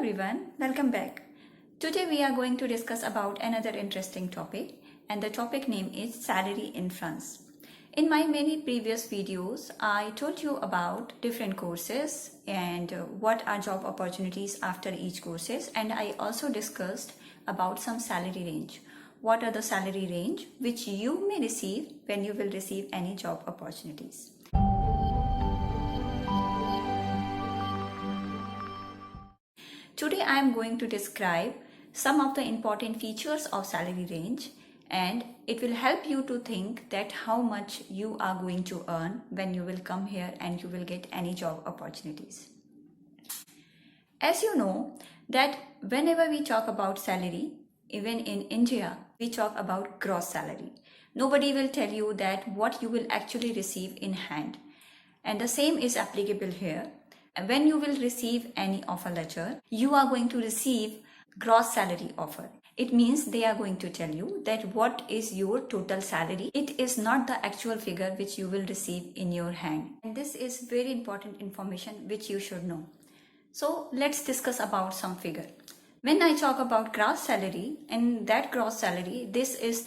everyone, welcome back. Today we are going to discuss about another interesting topic, and the topic name is salary in France. In my many previous videos, I told you about different courses and what are job opportunities after each courses, and I also discussed about some salary range. What are the salary range which you may receive when you will receive any job opportunities. Today I am going to describe some of the important features of salary range, and it will help you to think that how much you are going to earn when you will come here and you will get any job opportunities. As you know that whenever we talk about salary, even in India, we talk about gross salary. Nobody will tell you that what you will actually receive in hand. And the same is applicable here. When you will receive any offer letter, you are going to receive gross salary offer. It means they are going to tell you that what is your total salary. It is not the actual figure which you will receive in your hand. And this is very important information which you should know. So let's discuss about some figure. When I talk about gross salary, and that gross salary, this is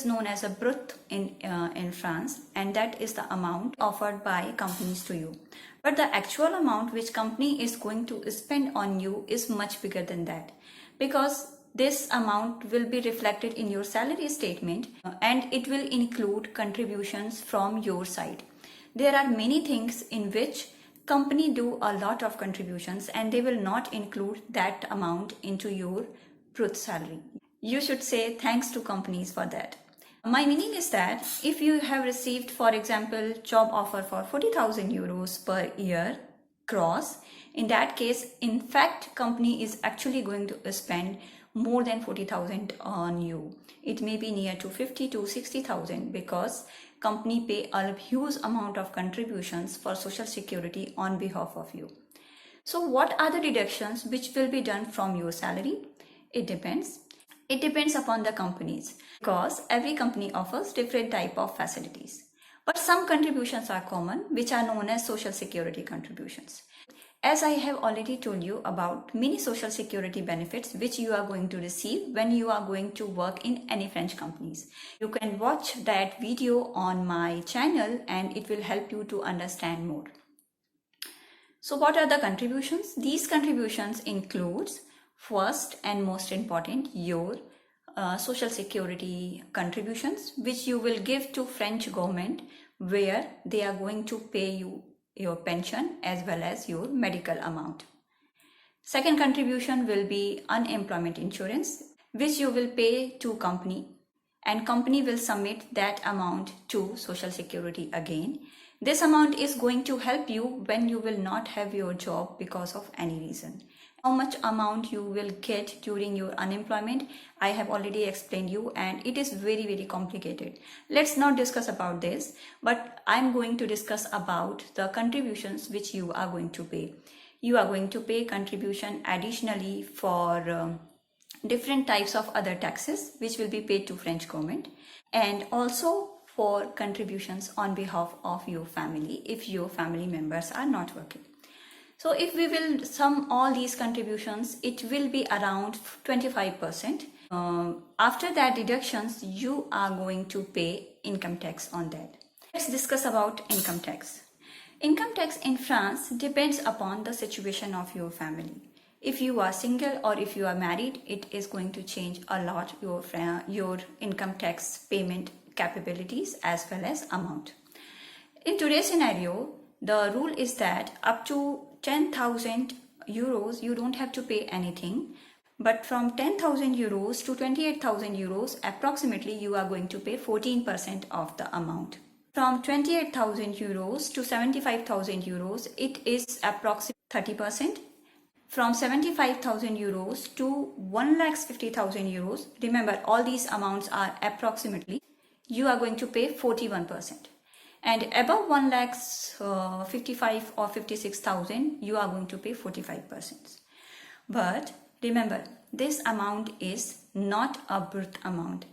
known as a brut in France, and that is the amount offered by companies to you. But the actual amount which company is going to spend on you is much bigger than that, because this amount will be reflected in your salary statement, and it will include contributions from your side. There are many things in which company do a lot of contributions, and they will not include that amount into your brut salary. You should say thanks to companies for that. My meaning is that if you have received, for example, job offer for 40,000 euros per year gross, in that case, in fact, company is actually going to spend more than 40,000 on you. It may be near to 50 to 60,000, because company pay a huge amount of contributions for social security on behalf of you. So what are the deductions which will be done from your salary? It depends. It depends upon the companies, because every company offers different type of facilities. But some contributions are common, which are known as social security contributions. As I have already told you about many social security benefits which you are going to receive when you are going to work in any French companies. You can watch that video on my channel and it will help you to understand more. So what are the contributions? These contributions includes, first and most important, your social security contributions which you will give to French government, where they are going to pay you your pension as well as your medical amount. Second contribution will be unemployment insurance, which you will pay to company, and company will submit that amount to social security again. This amount is going to help you when you will not have your job because of any reason. How much amount you will get during your unemployment, I have already explained you, and it is very, very complicated. Let's not discuss about this, but I'm going to discuss about the contributions which you are going to pay. You are going to pay contribution additionally for different types of other taxes which will be paid to French government, and also for contributions on behalf of your family if your family members are not working. So if we will sum all these contributions, it will be around 25%. After that deductions, you are going to pay income tax on that. Let's discuss about income tax. Income tax in France depends upon the situation of your family. If you are single or if you are married, it is going to change a lot your income tax payment capabilities as well as amount. In today's scenario, the rule is that up to 10,000 euros, you don't have to pay anything. But from 10,000 euros to 28,000 euros, approximately you are going to pay 14% of the amount. From 28,000 euros to 75,000 euros, it is approximately 30%. From 75,000 euros to 1,50,000 euros, remember all these amounts are approximately, you are going to pay 41%. And above 1,55,000 or 56,000, you are going to pay 45%. But remember, this amount is not a brut amount.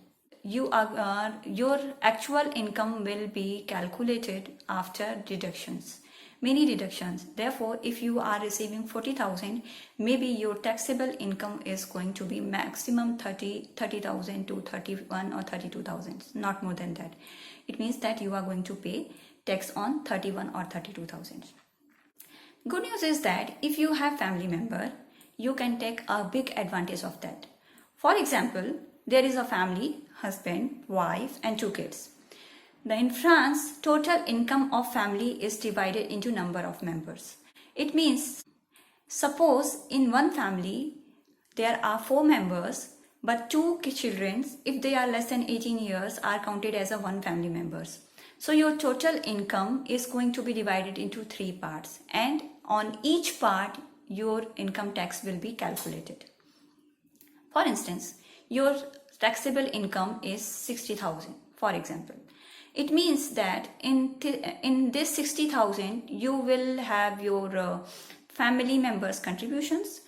Your actual income will be calculated after deductions. many deductions. Therefore, if you are receiving 40,000, maybe your taxable income is going to be maximum 30,000 to 31 or 32,000, not more than that. It means that you are going to pay tax on 31 or 32,000. Good news is that if you have family member, you can take a big advantage of that. For example, there is a family, husband, wife and 2 kids. In France, total income of family is divided into number of members. It means, suppose in one family, there are 4 members, but 2 children, if they are less than 18 years, are counted as a one family members. So your total income is going to be divided into 3 parts, and on each part, your income tax will be calculated. For instance, your taxable income is 60,000, for example. It means that in this 60,000, you will have your family members' contributions,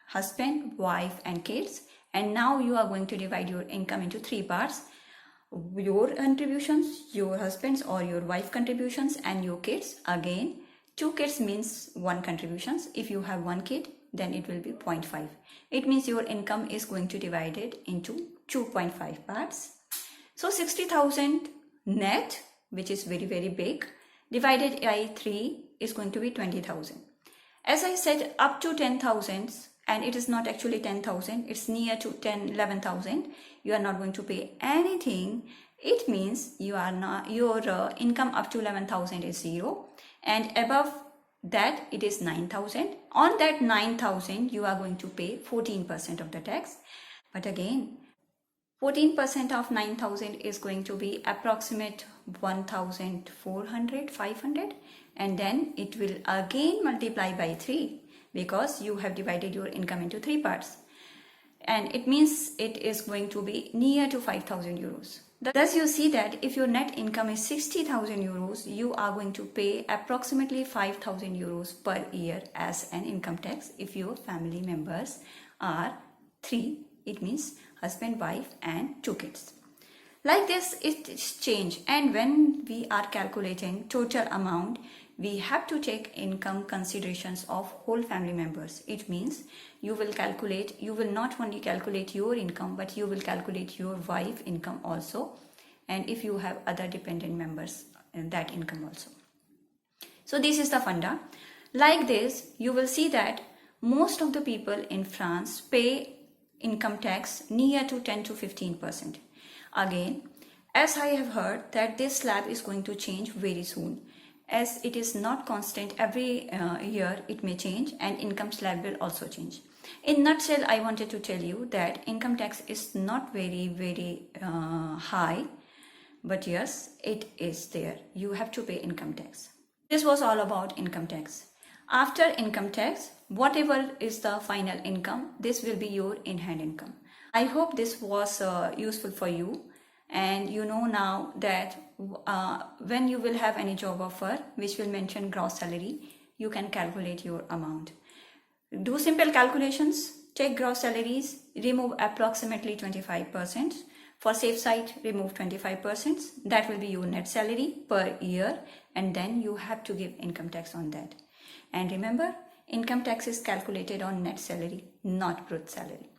husband, wife and kids. And now you are going to divide your income into 3 parts. Your contributions, your husband's or your wife contributions and your kids. Again, 2 kids means 1 contributions. If you have 1 kid, then it will be 0.5. It means your income is going to divide it into 2.5 parts. So 60,000 net, which is very, very big, divided by 3 is going to be 20,000. As I said, up to 10,000, and it is not actually 10,000, it's near to 11,000, you are not going to pay anything. It means you are not, your income up to 11,000 is 0, and above that it is 9,000. On that 9,000, you are going to pay 14% of the tax. But again, 14% of 9,000 is going to be approximate 1,400, 500, and then it will again multiply by 3 because you have divided your income into 3 parts. And it means it is going to be near to 5,000 euros. Thus you see that if your net income is 60,000 euros, you are going to pay approximately 5,000 euros per year as an income tax if your family members are 3. It means husband, wife and 2 kids. Like this, it is change, and when we are calculating total amount, we have to take income considerations of whole family members. It means you will not only calculate your income, but you will calculate your wife income also, and if you have other dependent members, that income also. So this is the funda. Like this, you will see that most of the people in France pay income tax near to 10 to 15%. Again, as I have heard that this slab is going to change very soon. As it is not constant, every year it may change, and income slab will also change. In nutshell, I wanted to tell you that income tax is not very high, but yes, it is there. You have to pay income tax. This was all about income tax. After income tax, whatever is the final income, this will be your in-hand income. I hope this was useful for you, and you know now that when you will have any job offer which will mention gross salary, you can calculate your amount. Do simple calculations, take gross salaries, remove approximately 25%. For safe side, remove 25%. That will be your net salary per year, and then you have to give income tax on that. And remember, income tax is calculated on net salary, not brut salary.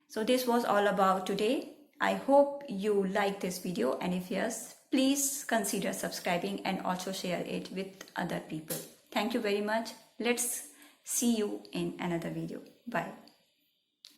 So this was all about today. I hope you like this video, and if yes, please consider subscribing and also share it with other people. Thank you very much. Let's see you in another video. Bye.